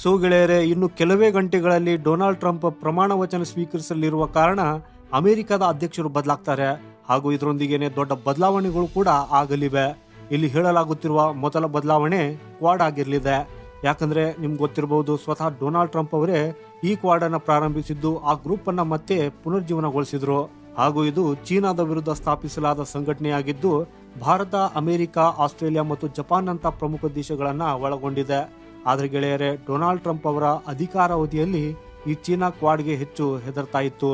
So ಗೆಳೆಯರೆ, ಇನ್ನು ಕೆಲವೇ ಗಂಟೆಗಳಲ್ಲಿ ಡೊನಾಲ್ಡ್ ಟ್ರಂಪ್ ಪ್ರಮಾಣ ವಚನ ಸ್ವೀಕರಿಸಲಿರುವ ಕಾರಣ ಅಮೆರಿಕದ ಅಧ್ಯಕ್ಷರು ಬದಲಾಗ್ತಾರೆ ಹಾಗೂ ಇದರೊಂದಿಗೇನೆ ದೊಡ್ಡ ಬದಲಾವಣೆಗಳು ಕೂಡ ಆಗಲಿವೆ. ಇಲ್ಲಿ ಹೇಳಲಾಗುತ್ತಿರುವ ಮೊದಲ ಬದಲಾವಣೆ ಕ್ವಾಡ್ ಆಗಿರಲಿದೆ. ಯಾಕಂದ್ರೆ ನಿಮ್ಗೆ ಗೊತ್ತಿರಬಹುದು, ಸ್ವತಃ ಡೊನಾಲ್ಡ್ ಟ್ರಂಪ್ ಅವರೇ ಈ ಕ್ವಾಡ್ ಅನ್ನ ಪ್ರಾರಂಭಿಸಿದ್ದು ಆ ಗ್ರೂಪ್ ಅನ್ನ ಮತ್ತೆ ಪುನರ್ಜೀವನಗೊಳಿಸಿದ್ರು. ಹಾಗೂ ಇದು ಚೀನಾದ ವಿರುದ್ಧ ಸ್ಥಾಪಿಸಲಾದ ಸಂಘಟನೆಯಾಗಿದ್ದು ಭಾರತ, ಅಮೆರಿಕ, ಆಸ್ಟ್ರೇಲಿಯಾ ಮತ್ತು ಜಪಾನ್ ಅಂತ ಪ್ರಮುಖ ದೇಶಗಳನ್ನ ಒಳಗೊಂಡಿದೆ. ಆದ್ರೆ ಗೆಳೆಯರೆ, ಡೊನಾಲ್ಡ್ ಟ್ರಂಪ್ ಅವರ ಅಧಿಕಾರಾವಧಿಯಲ್ಲಿ ಈ ಚೀನಾ ಕ್ವಾಡ್ಗೆ ಹೆಚ್ಚು ಹೆದರ್ತಾ ಇತ್ತು.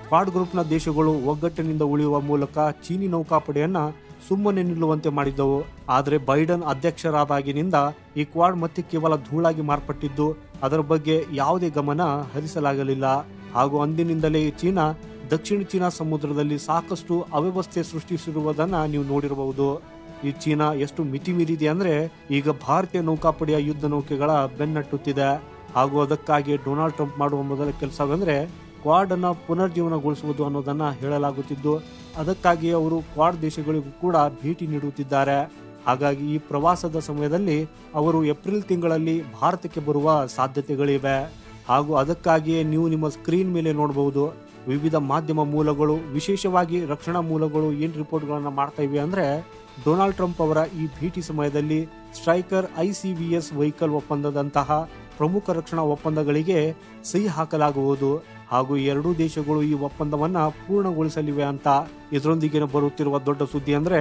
ಕ್ವಾಡ್ ಗ್ರೂಪ್ನ ದೇಶಗಳು ಒಗ್ಗಟ್ಟಿನಿಂದ ಉಳಿಯುವ ಮೂಲಕ ಚೀನಿ ನೌಕಾಪಡೆಯನ್ನ ಸುಮ್ಮನೆ ನಿಲ್ಲುವಂತೆ ಮಾಡಿದ್ದವು. ಆದರೆ ಬೈಡನ್ ಅಧ್ಯಕ್ಷರಾದಾಗಿನಿಂದ ಈ ಕ್ವಾಡ್ ಮತ್ತೆ ಕೇವಲ ಧೂಳಾಗಿ ಮಾರ್ಪಟ್ಟಿದ್ದು ಅದರ ಬಗ್ಗೆ ಯಾವುದೇ ಗಮನ ಹರಿಸಲಾಗಲಿಲ್ಲ. ಹಾಗೂ ಅಂದಿನಿಂದಲೇ ಚೀನಾ ದಕ್ಷಿಣ ಚೀನಾ ಸಮುದ್ರದಲ್ಲಿ ಸಾಕಷ್ಟು ಅವ್ಯವಸ್ಥೆ ಸೃಷ್ಟಿಸಿರುವುದನ್ನ ನೀವು ನೋಡಿರಬಹುದು. ಈ ಚೀನಾ ಎಷ್ಟು ಮಿತಿ ಮೀರಿದೆ ಅಂದ್ರೆ ಈಗ ಭಾರತೀಯ ನೌಕಾಪಡೆಯ ಯುದ್ಧ ನೌಕೆಗಳ ಬೆನ್ನಟ್ಟುತ್ತಿದೆ. ಹಾಗೂ ಅದಕ್ಕಾಗಿ ಡೊನಾಲ್ಡ್ ಟ್ರಂಪ್ ಮಾಡುವ ಮೊದಲ ಕೆಲಸವೆಂದ್ರೆ ಕ್ವಾಡ್ ಅನ್ನ ಪುನರ್ಜೀವನಗೊಳಿಸುವುದು ಅನ್ನೋದನ್ನ ಹೇಳಲಾಗುತ್ತಿದ್ದು, ಅದಕ್ಕಾಗಿ ಅವರು ಕ್ವಾಡ್ ದೇಶಗಳಿಗೂ ಕೂಡ ಭೇಟಿ ನೀಡುತ್ತಿದ್ದಾರೆ. ಹಾಗಾಗಿ ಈ ಪ್ರವಾಸದ ಸಮಯದಲ್ಲಿ ಅವರು ಏಪ್ರಿಲ್ ತಿಂಗಳಲ್ಲಿ ಭಾರತಕ್ಕೆ ಬರುವ ಸಾಧ್ಯತೆಗಳಿವೆ. ಹಾಗೂ ಅದಕ್ಕಾಗಿಯೇ ನೀವು ನಿಮ್ಮ ಸ್ಕ್ರೀನ್ ಮೇಲೆ ನೋಡಬಹುದು, ವಿವಿಧ ಮಾಧ್ಯಮ ಮೂಲಗಳು, ವಿಶೇಷವಾಗಿ ರಕ್ಷಣಾ ಮೂಲಗಳು ಏನ್ ರಿಪೋರ್ಟ್ಗಳನ್ನ ಮಾಡ್ತಾ ಇವೆ ಅಂದ್ರೆ ಡೊನಾಲ್ಡ್ ಟ್ರಂಪ್ ಅವರ ಈ ಭೇಟಿ ಸಮಯದಲ್ಲಿ ಸ್ಟ್ರೈಕರ್ ICBS ವೆಹಿಕಲ್ ಒಪ್ಪಂದದಂತಹ ಪ್ರಮುಖ ರಕ್ಷಣಾ ಒಪ್ಪಂದಗಳಿಗೆ ಸಹಿ ಹಾಕಲಾಗುವುದು. ಹಾಗೂ ಎರಡೂ ದೇಶಗಳು ಈ ಒಪ್ಪಂದವನ್ನ ಪೂರ್ಣಗೊಳಿಸಲಿವೆ ಅಂತ. ಇದರೊಂದಿಗೆ ಬರುತ್ತಿರುವ ದೊಡ್ಡ ಸುದ್ದಿ ಅಂದ್ರೆ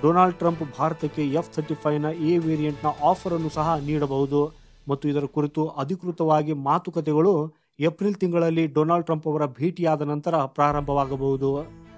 ಡೊನಾಲ್ಡ್ ಟ್ರಂಪ್ ಭಾರತಕ್ಕೆ F-35 ನ A ವೇರಿಯಂಟ್ ನ ಆಫರ್ ಅನ್ನು ಸಹ ನೀಡಬಹುದು. ಮತ್ತು ಇದರ ಕುರಿತು ಅಧಿಕೃತವಾಗಿ ಮಾತುಕತೆಗಳು ಏಪ್ರಿಲ್ ತಿಂಗಳಲ್ಲಿ ಡೊನಾಲ್ಡ್ ಟ್ರಂಪ್ ಅವರ ಭೇಟಿಯಾದ ನಂತರ ಪ್ರಾರಂಭವಾಗಬಹುದು.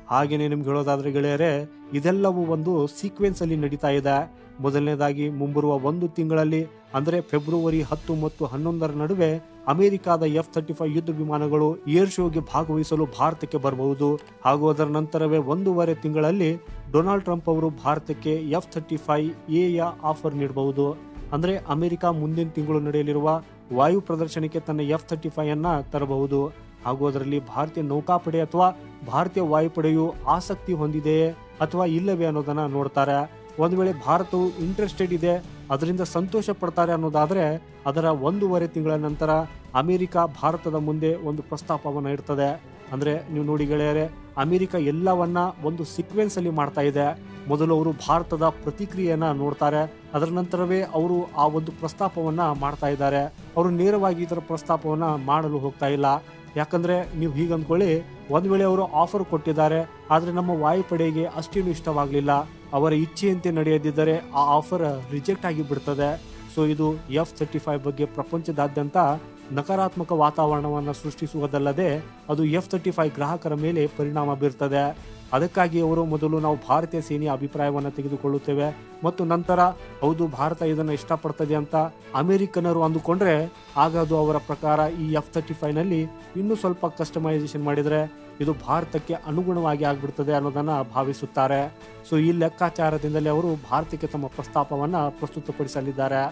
ಹಾಗೇನೆ ನಿಮ್ಗೆ ಹೇಳೋದಾದ್ರೆ ಗೆಳೆಯರೆ, ಇದೆಲ್ಲವೂ ಒಂದು ಸೀಕ್ವೆನ್ಸ್ ಅಲ್ಲಿ ನಡೀತಾ ಇದೆ. ಮೊದಲನೇದಾಗಿ ಮುಂಬರುವ ಒಂದು ತಿಂಗಳಲ್ಲಿ ಅಂದ್ರೆ ಫೆಬ್ರವರಿ 10 ಮತ್ತು 11ರ ನಡುವೆ ಅಮೆರಿಕದ F-35 ಯುದ್ಧ ವಿಮಾನಗಳು ಏರ್ ಶೋಗೆ ಭಾಗವಹಿಸಲು ಭಾರತಕ್ಕೆ ಬರಬಹುದು. ಹಾಗೂ ಅದರ ನಂತರವೇ 1.5 ತಿಂಗಳಲ್ಲಿ ಡೊನಾಲ್ಡ್ ಟ್ರಂಪ್ ಅವರು ಭಾರತಕ್ಕೆ F-35A ಯ ಆಫರ್ ನೀಡಬಹುದು. ಅಂದ್ರೆ ಅಮೆರಿಕ ಮುಂದಿನ ತಿಂಗಳು ನಡೆಯಲಿರುವ ವಾಯು ಪ್ರದರ್ಶನಕ್ಕೆ ತನ್ನ F-35 ಅನ್ನ ತರಬಹುದು. ಹಾಗೂ ಅದರಲ್ಲಿ ಭಾರತೀಯ ನೌಕಾಪಡೆ ಅಥವಾ ಭಾರತೀಯ ವಾಯುಪಡೆಯು ಆಸಕ್ತಿ ಹೊಂದಿದೆಯೇ ಅಥವಾ ಇಲ್ಲವೇ ಅನ್ನೋದನ್ನ ನೋಡ್ತಾರೆ. ಒಂದು ವೇಳೆ ಭಾರತವು ಇಂಟ್ರೆಸ್ಟೆಡ್ ಇದೆ, ಅದರಿಂದ ಸಂತೋಷ ಪಡ್ತಾರೆ ಅನ್ನೋದಾದ್ರೆ ಅದರ 1.5 ತಿಂಗಳ ನಂತರ ಅಮೆರಿಕ ಭಾರತದ ಮುಂದೆ ಒಂದು ಪ್ರಸ್ತಾಪವನ್ನ ಇಡ್ತದೆ. ಅಂದ್ರೆ ನೀವು ನೋಡಿ ಗೆಳೆಯರೆ, ಅಮೆರಿಕ ಎಲ್ಲವನ್ನ ಒಂದು ಸೀಕ್ವೆನ್ಸ್ ಅಲ್ಲಿ ಮಾಡ್ತಾ ಇದೆ. ಮೊದಲು ಅವರು ಭಾರತದ ಪ್ರತಿಕ್ರಿಯೆಯನ್ನ ನೋಡ್ತಾರೆ, ಅದರ ನಂತರವೇ ಅವರು ಆ ಒಂದು ಪ್ರಸ್ತಾಪವನ್ನ ಮಾಡ್ತಾ ಇದ್ದಾರೆ. ಅವರು ನೇರವಾಗಿ ಇದರ ಪ್ರಸ್ತಾಪವನ್ನ ಮಾಡಲು ಹೋಗ್ತಾ ಇಲ್ಲ. ಯಾಕಂದ್ರೆ ನೀವು ಹೀಗೆ ಅಂದ್ಕೊಳ್ಳಿ, ಒಂದ್ ವೇಳೆ ಅವರು ಆಫರ್ ಕೊಟ್ಟಿದ್ದಾರೆ, ಆದ್ರೆ ನಮ್ಮ ವಾಯುಪಡೆಗೆ ಅಷ್ಟೇನು ಇಷ್ಟವಾಗ್ಲಿಲ್ಲ, ಅವರ ಇಚ್ಛೆಯಂತೆ ನಡೆಯದಿದ್ದರೆ ಆ ಆಫರ್ ರಿಜೆಕ್ಟ್ ಆಗಿ ಬಿಡ್ತದೆ. ಸೊ ಇದು F-35 ಬಗ್ಗೆ ಪ್ರಪಂಚದಾದ್ಯಂತ ನಕಾರಾತ್ಮಕ ವಾತಾವರಣವನ್ನು ಸೃಷ್ಟಿಸುವುದಲ್ಲದೆ ಅದು F-35 ಗ್ರಾಹಕರ ಮೇಲೆ ಪರಿಣಾಮ ಬೀರ್ತದೆ. ಅದಕ್ಕಾಗಿ ಅವರು ಮೊದಲು ನಾವು ಭಾರತೀಯ ಸೇನೆಯ ಅಭಿಪ್ರಾಯವನ್ನು ತೆಗೆದುಕೊಳ್ಳುತ್ತೇವೆ ಮತ್ತು ನಂತರ ಹೌದು ಭಾರತ ಇದನ್ನು ಇಷ್ಟಪಡ್ತದೆ ಅಂತ ಅಮೆರಿಕನರು ಅಂದುಕೊಂಡ್ರೆ ಆಗ ಅದು ಅವರ ಪ್ರಕಾರ ಈ F-35 ನಲ್ಲಿ ಇನ್ನೂ ಸ್ವಲ್ಪ ಕಸ್ಟಮೈಸೇಷನ್ ಮಾಡಿದ್ರೆ ಇದು ಭಾರತಕ್ಕೆ ಅನುಗುಣವಾಗಿ ಆಗ್ಬಿಡ್ತದೆ ಅನ್ನೋದನ್ನ ಭಾವಿಸುತ್ತಾರೆ. ಸೊ ಈ ಲೆಕ್ಕಾಚಾರದಿಂದಲೇ ಅವರು ಭಾರತಕ್ಕೆ ತಮ್ಮ ಪ್ರಸ್ತಾಪವನ್ನ ಪ್ರಸ್ತುತಪಡಿಸಲಿದ್ದಾರೆ.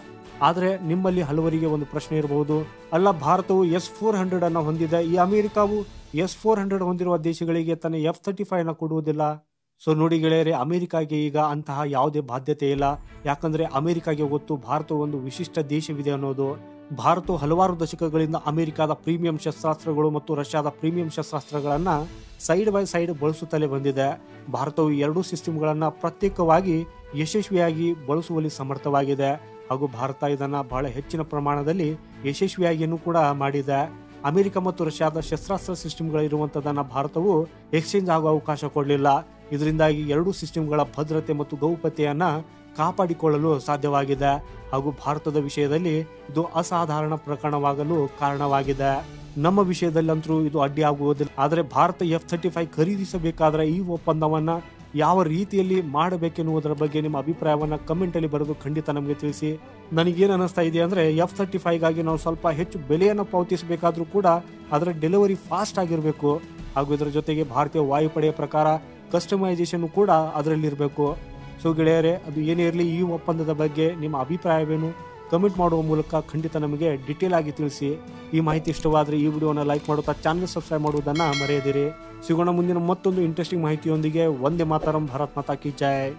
ಆದ್ರೆ ನಿಮ್ಮಲ್ಲಿ ಹಲವರಿಗೆ ಒಂದು ಪ್ರಶ್ನೆ ಇರಬಹುದು, ಅಲ್ಲ ಭಾರತವು S-400 ಅನ್ನ ಹೊಂದಿದೆ, ಈ ಅಮೆರಿಕಾವು S-400 ಹೊಂದಿರುವ ದೇಶಗಳಿಗೆ ತನ್ನ F-35 ನ ಕೊಡುವುದಿಲ್ಲ. ಸೊ ನೋಡಿ ಗೆಳೆಯರೆ, ಅಮೆರಿಕಾಗೆ ಈಗ ಅಂತಹ ಯಾವುದೇ ಬಾಧ್ಯತೆ ಇಲ್ಲ. ಯಾಕಂದ್ರೆ ಅಮೆರಿಕಾಗೆ ಗೊತ್ತು ಭಾರತ ಒಂದು ವಿಶಿಷ್ಟ ದೇಶವಿದೆ ಅನ್ನೋದು. ಭಾರತವು ಹಲವಾರು ದಶಕಗಳಿಂದ ಅಮೆರಿಕದ ಪ್ರೀಮಿಯಂ ಶಸ್ತ್ರಾಸ್ತ್ರಗಳು ಮತ್ತು ರಷ್ಯಾದ ಪ್ರೀಮಿಯಂ ಶಸ್ತ್ರಾಸ್ತ್ರಗಳನ್ನ ಸೈಡ್ ಬೈ ಸೈಡ್ ಬಳಸುತ್ತಲೇ ಬಂದಿದೆ. ಭಾರತವು ಎರಡೂ ಸಿಸ್ಟಮ್ಗಳನ್ನ ಪ್ರತ್ಯೇಕವಾಗಿ ಯಶಸ್ವಿಯಾಗಿ ಬಳಸುವಲ್ಲಿ ಸಮರ್ಥವಾಗಿದೆ. ಹಾಗೂ ಭಾರತ ಇದನ್ನ ಬಹಳ ಹೆಚ್ಚಿನ ಪ್ರಮಾಣದಲ್ಲಿ ಯಶಸ್ವಿಯಾಗಿಯೂ ಕೂಡ ಮಾಡಿದೆ. ಅಮೆರಿಕ ಮತ್ತು ರಷ್ಯಾದ ಶಸ್ತ್ರಾಸ್ತ್ರ ಸಿಸ್ಟಮ್ಗಳಿರುವಂತದನ್ನ ಭಾರತವು ಎಕ್ಸ್ಚೇಂಜ್ ಆಗುವ ಅವಕಾಶ ಕೊಡಲಿಲ್ಲ. ಇದರಿಂದಾಗಿ ಎರಡೂ ಸಿಸ್ಟಮ್ಗಳ ಭದ್ರತೆ ಮತ್ತು ಗೌಪ್ಯತೆಯನ್ನ ಕಾಪಾಡಿಕೊಳ್ಳಲು ಸಾಧ್ಯವಾಗಿದೆ. ಹಾಗೂ ಭಾರತದ ವಿಷಯದಲ್ಲಿ ಇದು ಅಸಾಧಾರಣ ಪ್ರಕರಣವಾಗಲು ಕಾರಣವಾಗಿದೆ. ನಮ್ಮ ವಿಷಯದಲ್ಲಂತೂ ಇದು ಅಡ್ಡಿ ಆಗುವುದಿಲ್ಲ. ಆದರೆ ಭಾರತ F-35 ಖರೀದಿಸಬೇಕಾದ್ರೆ ಈ ಒಪ್ಪಂದವನ್ನ ಯಾವ ರೀತಿಯಲ್ಲಿ ಮಾಡಬೇಕೆನ್ನುವುದರ ಬಗ್ಗೆ ನಿಮ್ಮ ಅಭಿಪ್ರಾಯವನ್ನ ಕಮೆಂಟ್ ಅಲ್ಲಿ ಬರೆದು ಖಂಡಿತ ನಮಗೆ ತಿಳಿಸಿ. ನನಗೇನು ಅನಿಸ್ತಾ ಇದೆ ಅಂದ್ರೆ F-35 ಗಾಗಿ ನಾವು ಸ್ವಲ್ಪ ಹೆಚ್ಚು ಬೆಲೆಯನ್ನು ಪಾವತಿಸಬೇಕಾದ್ರೂ ಕೂಡ ಅದರ ಡೆಲಿವರಿ ಫಾಸ್ಟ್ ಆಗಿರಬೇಕು. ಹಾಗೂ ಇದರ ಜೊತೆಗೆ ಭಾರತೀಯ ವಾಯುಪಡೆಯ ಪ್ರಕಾರ ಕಸ್ಟಮೈಸೇಷನ್ ಕೂಡ ಅದರಲ್ಲಿರಬೇಕು. ಸೊ ಗೆಳೆಯರೆ, ಅದು ಏನೇ ಇರಲಿ, ಈ ಒಪ್ಪಂದದ ಬಗ್ಗೆ ನಿಮ್ಮ ಅಭಿಪ್ರಾಯವೇನು ಕಮೆಂಟ್ ಮಾಡುವ ಮೂಲಕ ಖಂಡಿತ ನಮಗೆ ಡಿಟೇಲ್ ಆಗಿ ತಿಳಿಸಿ. ಈ ಮಾಹಿತಿ ಇಷ್ಟವಾದರೆ ಈ ವಿಡಿಯೋನ ಲೈಕ್ ಮಾಡುತ್ತಾ ಚಾನಲ್ ಸಬ್ಸ್ಕ್ರೈಬ್ ಮಾಡುವುದನ್ನು ಮರೆಯದಿರಿ. ಸಿಗೋಣ ಮುಂದಿನ ಮತ್ತೊಂದು ಇಂಟ್ರೆಸ್ಟಿಂಗ್ ಮಾಹಿತಿಯೊಂದಿಗೆ. ವಂದೇ ಮಾತರಂ, ಭಾರತ್ ಮಾತಾ ಕಿ ಜೈ.